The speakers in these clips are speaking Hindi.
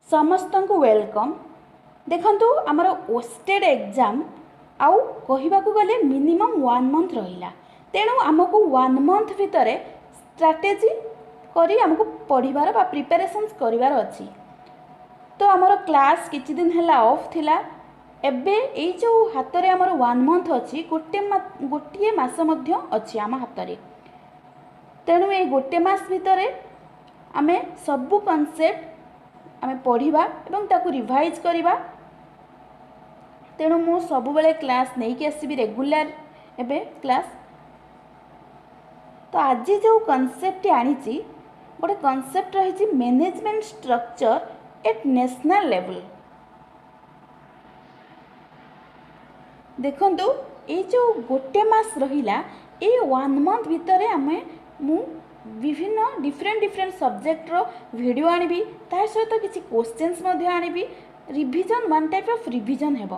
समस्तंकु वेलकम। देखंतु आमर ओस्टेड एग्जाम आउ कहबाकू गले मिनिमम 1 मंथ रहिला। तेणु आमको 1 मंथ भितर स्ट्राटेजी करी आमको पढ़िबार बा प्रिपरेशंस करिवार अछि। तो आमर क्लास किछि दिन हला ऑफ थिला। एबे एई जो हातरे आमर 1 मंथ अछि गोटे मास मध्य अछि आम हातरे। तेणु ए गोटे मास भितर आमे सबु कॉन्सेप्ट आमे पढ़िबा एवं ताकू रिवाइज करिबा। तेणु मु सबु बेले क्लास नहीं कि आसीबी रेगुलर एबे क्लास। तो आज जो कॉन्सेप्ट आनीची गोटे कॉन्सेप्ट रही management structure at national level. देखंतु ये जो गोटे मास रहिला ए 1 मंथ भितर आमे मु विभिन्न डिफरेंट सब्जेक्ट रो वीडियो आनिबी। तार सहित किछि क्वेश्चंस मध्ये आनिबी। Revision one type of revision हेबो।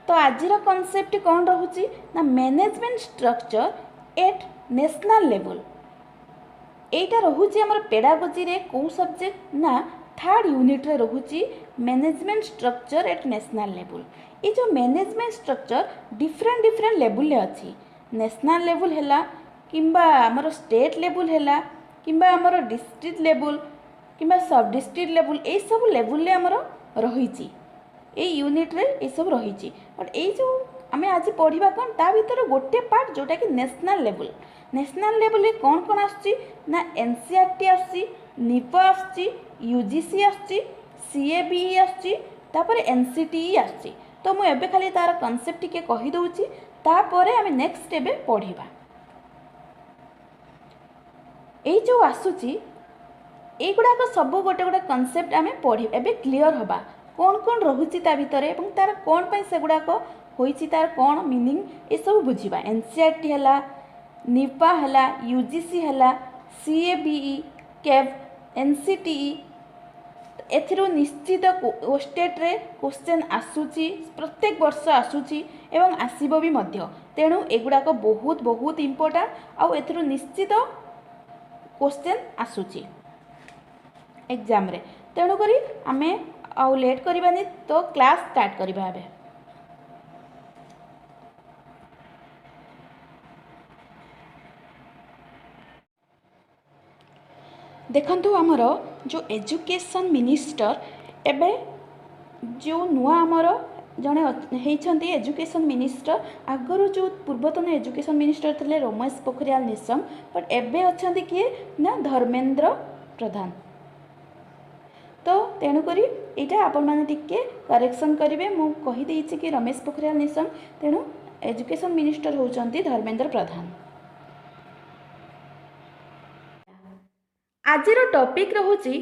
तो आजिर कॉन्सेप्ट कौन रहुची ना management structure at national level. एटा रहुची हमर पेडागोजी रे को सब्जेक्ट ना 3rd यूनिट रे रहुची management structure at national level. ये जो मैनेजमेंट स्ट्रक्चर डिफरेंट लेवल ले अछि। नेशनल लेवल हैला किंबा हमर स्टेट लेवल हैला किंबा हमर डिस्ट्रिक्ट लेवल किंबा सब district level A sub level ले हमर रहिची। ए यूनिट रे ए सब रहिची। बट ए जो आमे आज पढ़िबा कोन ता भीतर गोटे पार्ट जोटा कि नेशनल लेवल। नेशनल लेवल रे कोन कोन आछि ना एनसीईआरटी आछि, निपा आछि, यूजीसी आछि, सीएबीई आछि, तापर एनसीटीई आछि। तो मु एबे खाली तार कांसेप्ट के कहि दउची तापरे आमे नेक्स्ट एबे पढ़िबा। ए जो आसुची ए गुडा को सब गोटे गोटे कांसेप्ट आमे पढ़ि एबे क्लियर होबा कौन कौन रहुची ता भितरे एवं तार कौन पई से गुडा को होईची तार कौन मीनिंग ए सब बुझिबा। एनसीईआरटी हला, निपा हला, यूजीसी हला, सीएबीई, केव, एनसीटीई एथिरो निश्चित स्टेट रे क्वेश्चन आसुची प्रत्येक वर्ष आसुची एवं आसीबो भी मध्य। तेणु एगुडा को बहुत इंपोर्टेंट आउ एथिरो निश्चित क्वेश्चन आसुची एग्जाम रे। तेणु करी आमे आउ लेट करिबानी तो क्लास स्टार्ट करिबा एबे। देखंतु हमर जो एजुकेशन मिनिस्टर एबे जो नुआ हमर जने हेइछंती एजुकेशन मिनिस्टर। आगरो जो पूर्वतन एजुकेशन मिनिस्टर थिले रमेश पोखरियाल निशंक। बट एबे अछंती किए ना धर्मेंद्र प्रधान। तो तेणु करी एटा आपण माने टिके करेक्शन करिवे। मु कहि देइछि कि रमेश पोखरियाल निशंक। तेणु एजुकेशन मिनिस्टर होउचंती धर्मेंद्र प्रधान। आजिर टॉपिक रहुची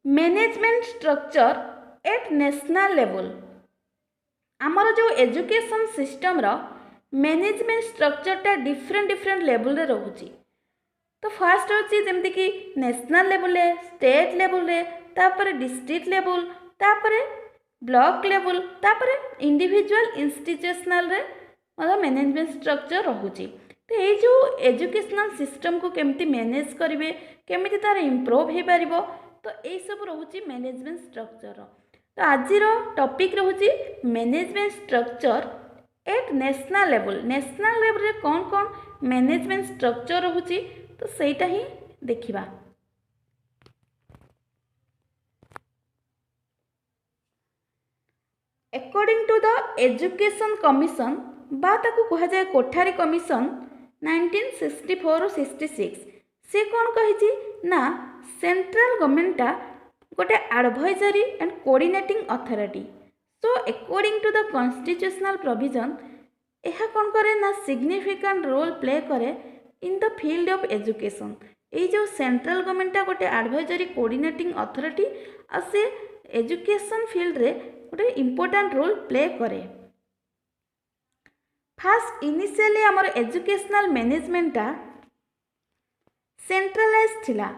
management structure at national level. आमर जो एजुकेशन सिस्टम रो मैनेजमेंट स्ट्रक्चर टा डिफरेंट लेवल रे रहुची। तो फर्स्ट होची जेमति कि नेशनल लेवल रे, स्टेट लेवल रे, तापर डिस्ट्रिक्ट लेवल, तापर ब्लॉक लेवल, तापर इंडिविजुअल इंस्टीट्यूशनल रे मतलब मैनेजमेंट स्ट्रक्चर रहुची। तो ये जो एजुकेशनल सिस्टम को केमती मैनेज करिवे, केमती तार इम्प्रूव हे पारिबो, तो ये सब रहुची मैनेजमेंट स्ट्रक्चर। तो आजिर टॉपिक रहुची management structure at national level. National level रे कौन कौन मैनेजमेंट स्ट्रक्चर रहुची तो सेटा ही देखिबा। According to the education commission बा ताकू कहा जाए कोठारी कमिशन 1964-66 से कौन कही ना सेंट्रल गवर्नमेंटा गोटे advisory and coordinating authority. So according to the constitutional provision यह कौन करे ना सिग्निफिकेंट रोल प्ले करे in the field of education. ये जो सेंट्रल गवर्नमेंटा गोटे एडवाइजरी कोऑर्डिनेटिंग अथॉरिटी आ से एजुकेशन फील्ड रे गोटे इंपोर्टेंट रोल प्ले करे। फास्ट इनिशियली आमर एजुकेशनल मैनेजमेंटा सेंट्रलाइज थिला।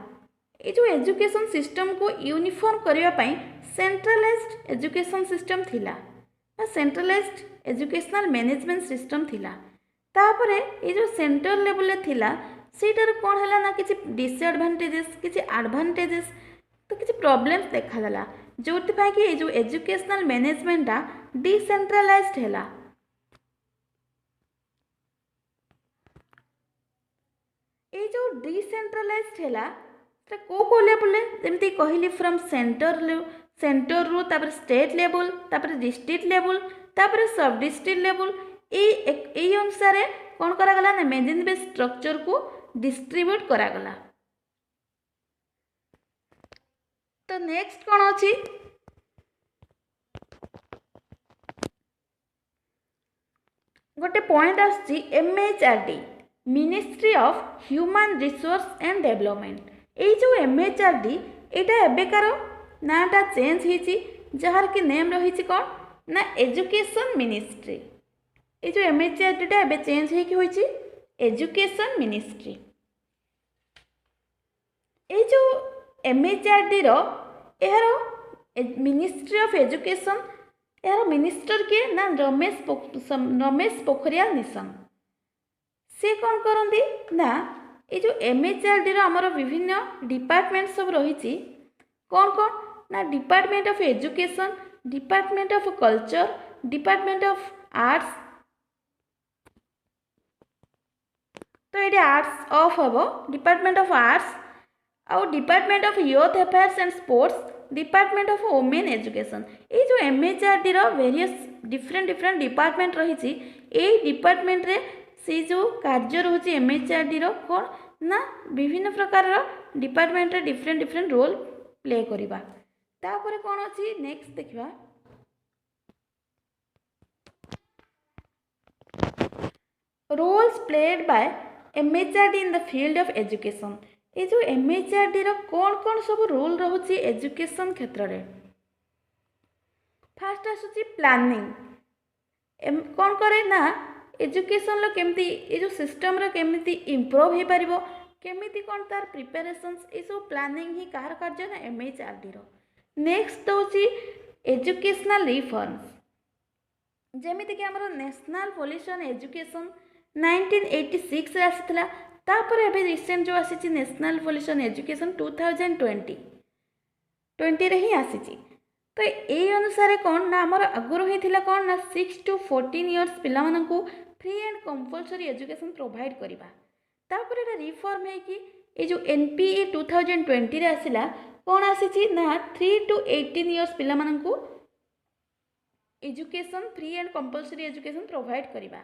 ये जो एजुकेशन सिस्टम को यूनिफॉर्म करने पाई सेंट्रलाइज्ड एजुकेशन सिस्टम थिला, सेंट्रलाइज्ड एजुकेशनल मैनेजमेंट सिस्टम थिला। तापरे ये जो सेंट्रल लेवल थिला ସେଇଟାର କ'ଣ ହେଲା ନା କିଛି ଡିସଆଡ଼ଭାଣ୍ଟେଜେସ୍ କିଛି ଆଡ଼ଭାଣ୍ଟେଜେସ୍ ତ କିଛି ପ୍ରୋବ୍ଲେମ୍ସ ଦେଖାଦେଲା ଯେଉଁଥିପାଇଁ କି ଏଇ ଯେଉଁ ଏଜୁକେସନାଲ ମ୍ୟାନେଜମେଣ୍ଟଟା ଡିସେଣ୍ଟ୍ରାଲାଇଜ୍ଡ ହେଲା। ଏଇ ଯେଉଁ ଡିସେଣ୍ଟ୍ରାଲାଇଜ୍ଡ ହେଲା ସେଟା କେଉଁ ଲେବୁଲରେ ଯେମିତି କହିଲି ଫ୍ରମ୍ ସେଣ୍ଟରରୁ ତାପରେ ଷ୍ଟେଟ୍ ଲେବୁଲ୍ ତାପରେ ଡିଷ୍ଟ୍ରିକ୍ଟ ଲେବୁଲ୍ ତାପରେ ସବ୍ ଡିଷ୍ଟ୍ରିକ୍ଟ ଲେବୁଲ୍ ଏଇ ଅନୁସାରେ କ'ଣ କରାଗଲା ନା ମ୍ୟାନେଜମେଣ୍ଟ ଷ୍ଟ୍ରକ୍ଚରକୁ डिस्ट्रीब्यूट करागला। तो नेक्स्ट कौन अच्छी गोटे पॉइंट आसची MHRD ministry of human resource and development. ये जो MHRD एटा एबेकार नाटा चेंज होती जार की नेम रही कौन ना एजुकेशन मिनिस्ट्री। ये जो MHRD टा एबे चेंज होती एजुकेशन मिनिस्ट्री। ये जो MHRD रो यार मिनिस्ट्री ऑफ एजुकेशन यार मिनिस्टर किए ना रमेश पोखरियाल निशंक। से कौन करती ना ये जो MHRD रो आमर विभिन्न डिपार्टमेंट सब रही कौन कौन ना department of education department of culture department of arts. तो ये आर्ट्स ऑफ हम डिपार्टमेंट ऑफ आर्ट्स आउ department of youth affairs and sports department of women education. ये जो MHRD रो वेरियस डिफरेंट डिपार्टमेंट रही डिपार्टमेंट रे से जो कार्य रोचे MHRD रो कौन ना विभिन्न प्रकार डिपार्टमेंट रे डिफरेंट रोल प्ले करिबा। तापर कौन अच्छी नेक्स्ट देखिबा roles played by MHRD in the field of education. ये जो MHRD रो कौन सब रोल रहुची एजुकेशन क्षेत्र रे। फास्ट आसुची प्लानिंग कौन करे ना एजुकेशन लो केमती ये जो सिस्टम रो केमती इम्प्रूव हो पारिबो केमिति कौन तार प्रिपरेशंस ये सब प्लानिंग ही कार कार्य ना MHRD रो। नेक्स्ट होची एजुकेशनल रिफॉर्म्स जेमिति कि हमर नेशनल पॉलिसी ऑन एजुकेशन 1986 रे आसीतला। तापर एबे रिसेंट जो आसी नेशनल पॉलिसी ऑन एजुकेशन 2020 रे ही आसी। तो ये अनुसार कौन ना आमर आगुरी होइथिला कौन ना 6 to 14 इयर्स पिला मानकू free and compulsory education provide करिबा। तापर एटा रिफॉर्म है कि ये जो NPE 2020 रे आसिला कौन आसी ना 3 to 18 इयर्स पिला मानकू education free and compulsory education provide करिबा।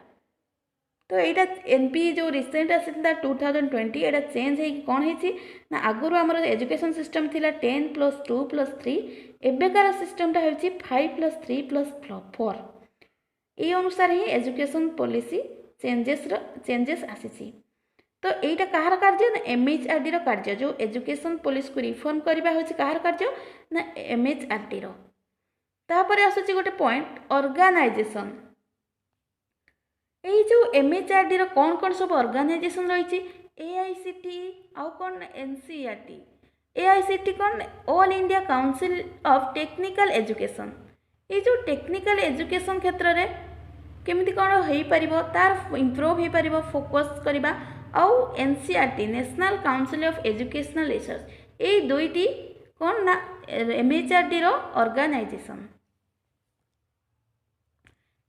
तो यहाँ NPE जो रिसेंट आसाला 2020 यहाँ चेंज हो कौन है ना आगुरी आमर एजुकेशन सिस्टम थिला 10+2+3 एबेकार सिस्टमटा हो 5+3+4 ये अनुसार ही एजुकेशन पॉलिसी चेंजेस आसी। तो यहाँ कहार कार्य ना MHRD रो कार्य जो एजुकेशन पॉलिसी को रिफॉर्म करबा होछि कहार कार्य ना MHRD रो। तापर आसुछि गोटे पॉइंट ऑर्गेनाइजेशन। ये जो MHRD रो कौन सब ऑर्गेनाइजेशन रही AICTE आउ कौन NCERT। AICTE कौन all India council of technical education. ये जो टेक्निकल एजुकेशन क्षेत्र रे केमिति कौन हो पारिबो तार इम्प्रूव हो पारिबो फोकस करबा आउ NCERT national council of educational research ये दुईटी कौन ना MHRD रो ऑर्गेनाइजेशन।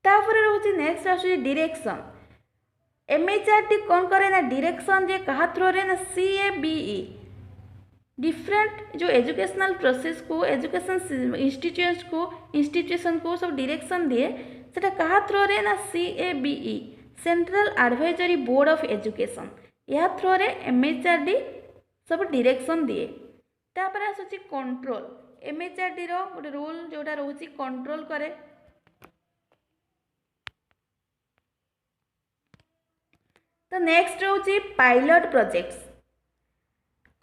तापर रोचे नेक्स्ट आसुची डायरेक्शन। MHRD कौन करे ना डायरेक्शन जे कहा थ्रो रे ना CABE डिफरेंट जो एजुकेशनल प्रोसेस को एजुकेशन इंस्टीट्यूशन को सब डायरेक्शन दिए सेटा कहा थ्रो रे ना CABE central advisory board of education या थ्रो रे MHRD सब डायरेक्शन दिए। तापर आसुची कंट्रोल MHRD रो गोटे रूल जोटा रोची कंट्रोल करे। तो नेक्स्ट रोची पायलट प्रोजेक्ट्स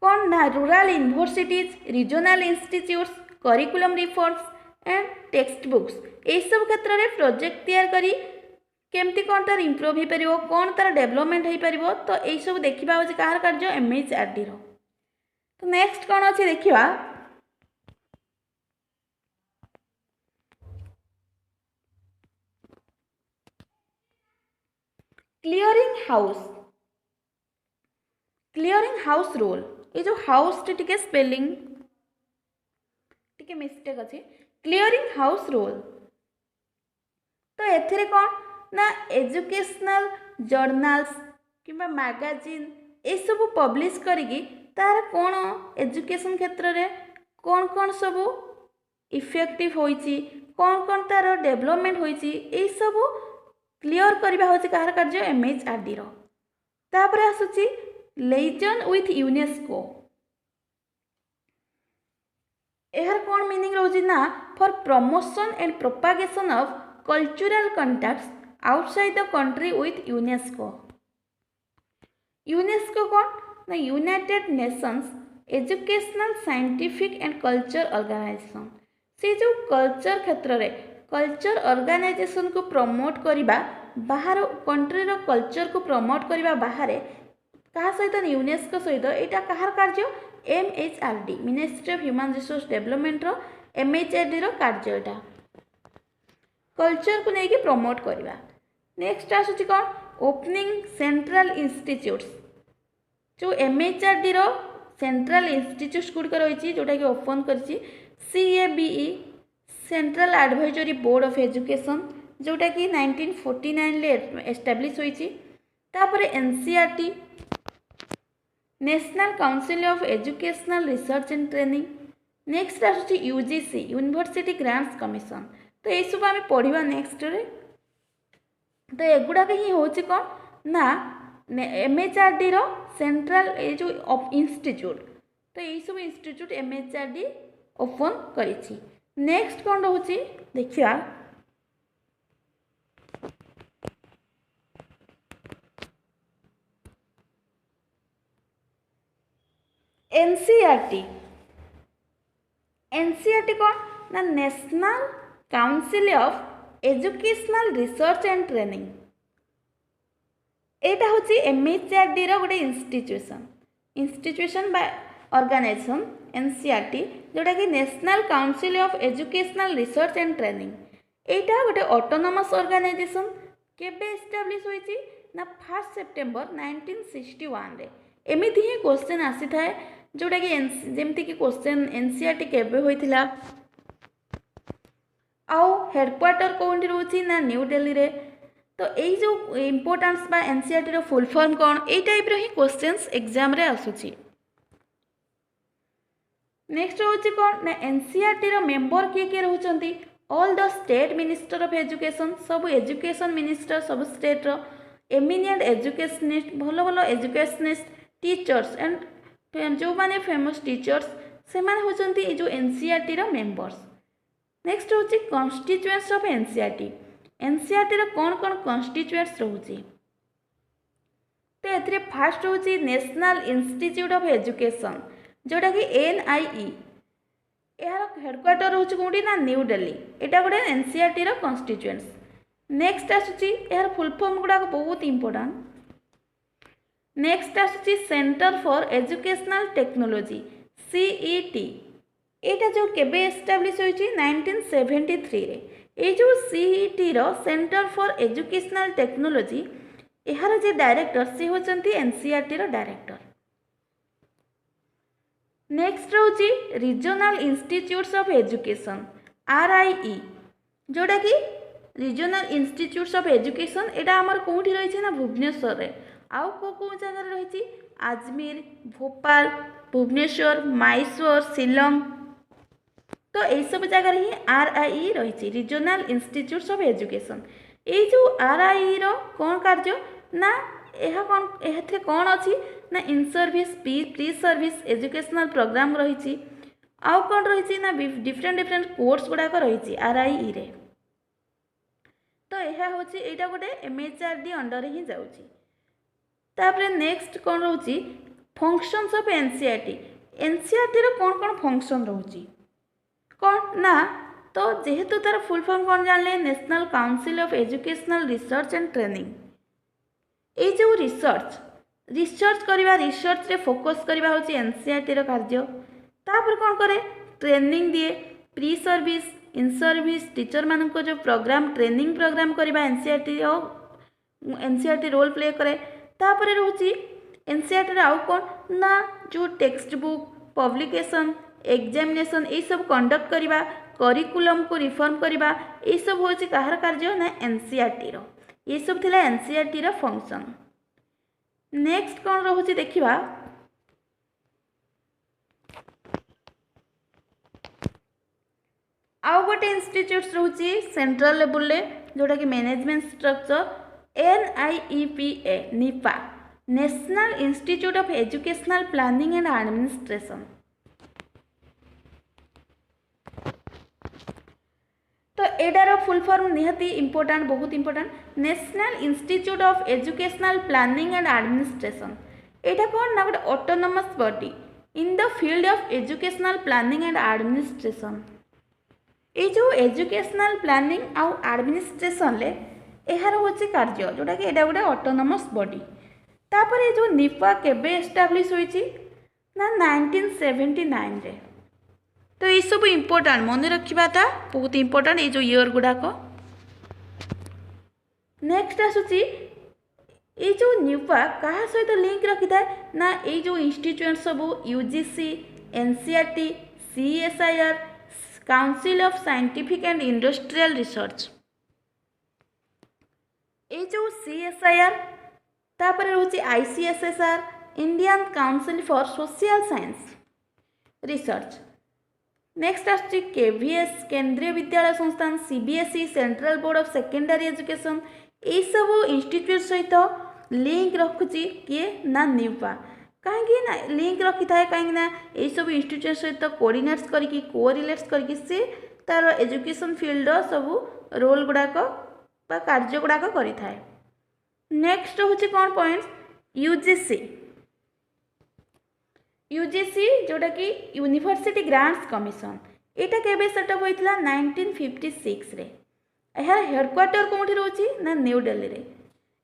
कौन ना rural universities regional institutes curriculum reforms and text books ये सब क्षेत्र में प्रोजेक्ट तैयार करी केमती कौन तार इम्प्रूव हो पारिबो कौन तार डेवलपमेंट हो पारिबो। तो यही सब देखा होची कहार कार्य MHRD रो। तो नेक्स्ट कौन अच्छे देखा clearing house. Clearing house role ये जो house T spelling T mistake अच्छे क्लीयरिंग हाउस रोल तो एथिरे कौन ना एजुकेशनल जर्नल्स किंबा मैगजीन ये सब पब्लिश करिकी तार कौन एजुकेशन क्षेत्र में कौन कौन सब इफेक्टिव होइची कौन कौन तार डेवलपमेंट होइची ये सब क्लियर करबा होची कार कार्य एमएचआरडी रो तापर आसुची लेजन विथ यूनेस्को यार कौन मीनिंग रोची ना for promotion and propagation of cultural contacts outside the country with UNESCO UNESCO कौन ना United Nations Educational Scientific and Culture Organization से जो कल्चर क्षेत्र में कल्चर ऑर्गेनाइजेशन को प्रमोट करबा बाहर कंट्री रो कल्चर को प्रमोट करबा बाहर कहा सहित यूनेस्को सहित यहाँ कहार कार्य MHRD ministry of human resource development रो एमएचआरडी रो कार्य यहाँ कल्चर को लेकिन प्रमोट करवा नेक्स्ट आसूची कौन ओपनिंग सेंट्रल इंस्टीट्यूट्स जो एमएचआरडी रो सेंट्रल इंस्टीट्यूट्स गुड़िक रही जोटा कि ओपन करी CABE central advisory board of education जोटा कि 1949 ले एस्टाब्लिश होईची तापरे NCERT national council of educational research and training next आसूची यूजीसी यूनिवर्सिटी ग्रांट्स कमिशन तो ये सब आम पढ़ा नेक्स्ट रे तो एगुड़ाक ही हूँ कौन ना एमएचआरडी रो सेंट्रल ये जो इंस्टीट्यूट तो ये सब इंस्टीट्यूट एमएचआरडी ओपन करिछि नेक्स्ट कौन रोची देखिया एनसीईआरटी एनसीईआरटी कौन ना national council of educational research and training एटा होची एमएचआरडी रो गोटे इंस्टीट्यूशन बा ऑर्गेनाइजेशन एनसीईआरटी जोटा कि national council of educational research and training एटा गोटे ऑटोनोमस ऑर्गेनाइजेशन केबे एस्टाब्लिश होईची ना 1 सेप्टेम्बर 1961 रे एमिति ही क्वेश्चन आसी थाए जोटा कि जेमति कि क्वेश्चन एनसीईआरटी केबे होइथिला आउ हेडक्वार्टर कौन रोची ना न्यू दिल्ली रे तो यही जो इम्पोर्टान्स बा एनसीईआरटी रो फुल फॉर्म कौन ए टाइप रो ही क्वेश्चंस एग्जाम रे आसुची नेक्स्ट होची कौन ना एनसीईआरटी रो मेंबर किए रहउचंती all the state minister of education सब एजुकेशन मिनिस्टर सब स्टेट रो एमिनिएंट एजुकेशनिस्ट भलो भलो एजुकेशनिस्ट टीचर्स एंड जो माने फेमस टीचर्स से माने होचंती जो एनसीईआरटी रो मेंबर्स नेक्स्ट होची कॉन्स्टिट्यूएंट्स ऑफ एनसीईआरटी एनसीईआरटी रो कौन कौन कॉन्स्टिट्यूएंट्स रहउची तो एथरे फर्स्ट होची नेशनल इंस्टीट्यूट ऑफ एजुकेशन जोटा कि NIE यार हेडक्वार्टर रोची कोठी ना न्यू दिल्ली एटा गोटे एनसीईआरटी रो कॉन्स्टिट्यूएंट्स नेक्स्ट आसुची यार फुल फॉर्म गुडा बहुत इंपोर्टेंट नेक्स्ट आसुची centre for educational technology CET एटा जो केबे एस्टाब्लिश होईची 1973 रे ए जो CET रो सेंटर फॉर एजुकेशनल टेक्नोलॉजी यार जे डायरेक्टर से होचंती एनसीईआरटी रो डायरेक्टर नेक्स्ट रोची regional institutes of education RIE जोटा कि रीजनल इंस्टीट्यूट्स ऑफ एजुकेशन एटा हमर कोठी रही ना भुवनेश्वर रे आउ को जगह रही आजमेर भोपाल भुवनेश्वर मैसूर शिलंग तो यही सब जगह ही RIE रही रीजनल इंस्टीट्यूट्स ऑफ एजुकेशन ये जो RIE रो कौन कार्य ना यह कौन एथे कौन अच्छी ना in service pre service educational programme रही आउ कौन रही ना डिफरेंट डिफरेंट कोर्स गुड़ाक रही RIE रे तो यह हूँ यहाँ गोटे एमएचआरडी अंडर ही जाऊँगी तापर नेक्स्ट कौन रोची फंक्शंस ऑफ एनसीईआरटी रो कौन कौन फंक्शन रोची कौन ना तो जेहेतु तार फुल फॉर्म कौन जानले national council of educational research and training ये जो रिसर्च करवा रिसर्च रे फोकस करवा होची एनसीईआरटी रो कार्य तापर कौन करे ट्रेनिंग दिए pre service in service teacher मान को जो प्रोग्राम ट्रेनिंग प्रोग्राम करवा एनसीईआरटी रोल प्ले करे तापर रोची एनसीईआरटी आउ कौन ना जो टेक्स्ट बुक पब्लिकेशन एग्जामिनेशन ये सब कंडक्ट करवा करिकुलम को रिफॉर्म करवा ये सब हूँ कहार कार्य ना एनसीईआरटी रो ये सब थिला एनसीईआरटी रो फंक्शन। नेक्स्ट कौन रोचे देखिबा आउ गोटे इंस्टीट्यूट रोचे सेंट्रल लेवल ले जोटा कि management structure NIEPA Nipah national institute of educational planning and administration. तो एटार फुल फॉर्म निहाती इंपोर्टेंट बहुत important national institute of educational planning and administration एटा कौन ना गोटे autonomous body in the field of educational planning and administration. ये जो एजुकेशनल प्लानिंग आउ एडमिनिस्ट्रेशन ले यार हूँ कार्य जोटा कि गोटे ऑटोनोमस बॉडी तापर ये जो निपा केबे एस्टाब्लिश होइछि ना 1979 रे। तो ये सब इम्पोर्टेंट मन रखा बहुत इम्पोर्टेंट ये जो ईयर गुड़ाक। नेक्स्ट आसूची ये जो निपा क्या सहित लिंक रखी थाए ना ये जो इंस्टीट्यूट सब UGC NCERT CSIR council of scientific and industrial research ये जो CSIR तापर रोचे ICSSR Indian council for social science research. Next आसुची KVS केंद्रीय विद्यालय संस्थान CBSE central board of secondary education ये सब इंस्टीट्यूट सहित लिंक रखुची किए ना निपा कहीं ना लिंक रखी थाए कहीं ना ये सब इंस्टीट्यूट सहित कोऑर्डिनेट्स करके कोरिलेट्स करके से तार एजुकेशन फील्ड सब रोल गुड़ाक कार्य गुड़ाक करि थाए। नेक्स्ट होची कौन पॉइंट्स UGC जोटा कि यूनिवर्सिटी ग्रांट्स कमिशन एटा केबे सेटअप होइतला 1956 रे। यार हेडक्वार्टर कोठी रोची ना न्यू दिल्ली रे।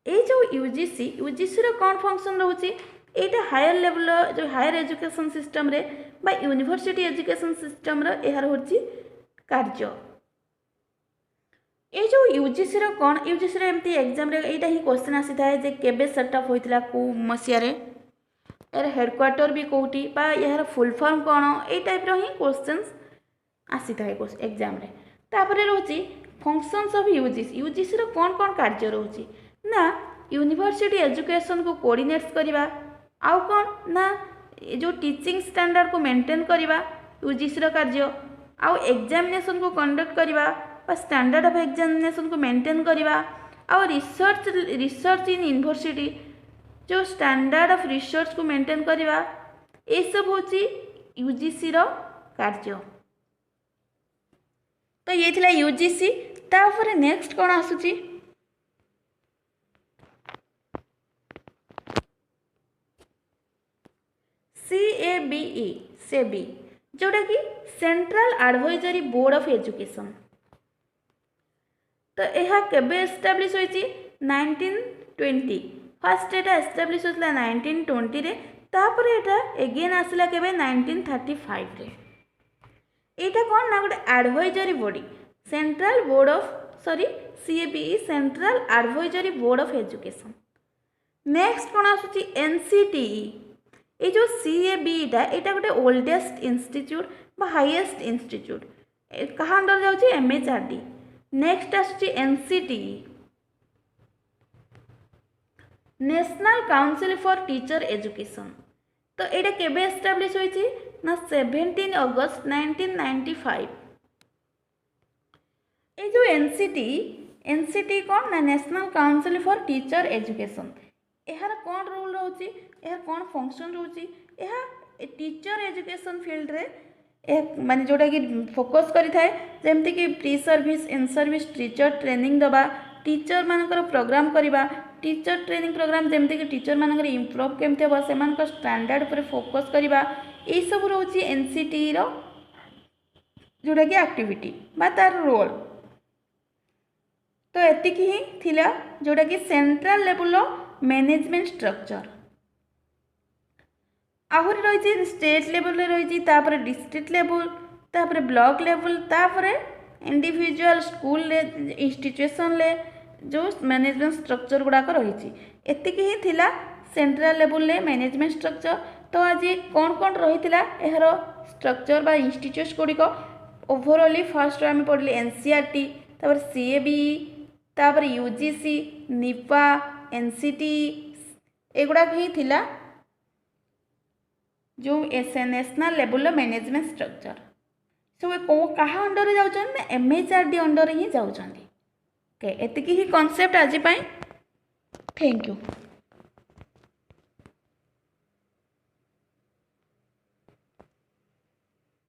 ए जो UGC रो कौन फंक्शन रोची एटा हायर लेवल जो हायर एजुकेशन सिस्टम रे बा यूनिवर्सिटी एजुकेशन सिस्टम रो यार होची कार्य। ये जो UGC रो कौन UGC रो एमती एग्जाम रे एटा ही क्वेश्चन आसी थाए जे केबे सेटअप होइतला को मसिया रे यार हेडक्वार्टर भी कोठी बा यार फुल फॉर्म कौन ए टाइप रो ही क्वेश्चंस आसी थाए एग्जाम रे। तापरे रोची फंक्शंस ऑफ UGC रो कौन कौन कार्य रोची ना यूनिवर्सिटी एजुकेशन को कोऑर्डिनेट्स करवा आउ कौन ना जो टीचिंग स्टैंडर्ड को मेंटेन करवा UGC रो कार्य आउ एग्जामिनेशन को कंडक्ट करवा स्टैंडर्ड ऑफ एग्जामिनेशन को मेंटेन करवा और रिसर्च इन यूनिवर्सिटी जो स्टैंडर्ड ऑफ रिसर्च को मेंटेन करवा ये सब होची UGC रो कार्य। तो ये थिला UGC तापर नेक्स्ट कौन आसुची SEBI जोटा कि central advisory board of education. तो यह केबे एस्टाब्लिश होइछि 1920 फर्स्ट एटा एस्टाब्लिश होइतला 1920 रे तापर एटा अगेन आसला केबे 1935 रे। एटा कोन ना गोटे advisory body central board of CEBI central advisory board of education. Next कोन आसुछि NCTE ये जो CEBI टा एटा गोटे ओल्डेस्ट इंस्टीट्यूट बा हाईएस्ट इंस्टीट्यूट कहा अंडर जाउछि MHRD। नेक्स्ट आसुछि NCTE national council for teacher education. तो एटा केबे एस्टाब्लिश होइछि ना 17 अगस्त 1995। ये जो NCTE कौन ना national council for teacher education यार कौन रोल रोची यार कौन फंक्शन रोची यह टीचर एजुकेशन फील्ड रे माने जोटा कि फोकस करि थाए जेमति कि pre service in service teacher training दबा टीचर मानकर प्रोग्राम करबा टीचर ट्रेनिंग प्रोग्राम जेमति कि टीचर मानकर इंप्रूव केमते बा सेमानकर स्टैंडर्ड पर फोकस करबा ए सब रोची NCTE रो जोटा कि एक्टिविटी बा तार रोल। तो एतिकी ही थिला जोटा कि सेंट्रल लेवल रो मैनेजमेंट स्ट्रक्चर आहरी रही स्टेट लेवल रही डिस्ट्रिक्ट लेवल तापर ब्लॉक लेवल तापर इंडिविजुअल स्कूल इंस्टीट्यूशन ले जो मैनेजमेंट स्ट्रक्चर गुड़ाक रही एतिकी ही थिला सेंट्रल लेवल मैनेजमेंट स्ट्रक्चर। तो आज कौन कौन रही यार स्ट्रक्चर बा इंस्टीट्यूट्स गुड़िक ओभरअली फर्स्ट आम पढ़ले एनसीईआरटी, तापर सीएबीई, तापर यूजीसी, निपा, एनसीटी एगुड़ाक ही थिला जो नेशनल लेवल मैनेजमेंट स्ट्रक्चर सब कहाँ अंडर जाऊँ एमएचआरडी अंडर ही जाऊँ। एतिकी ही कॉन्सेप्ट आज थैंक यू।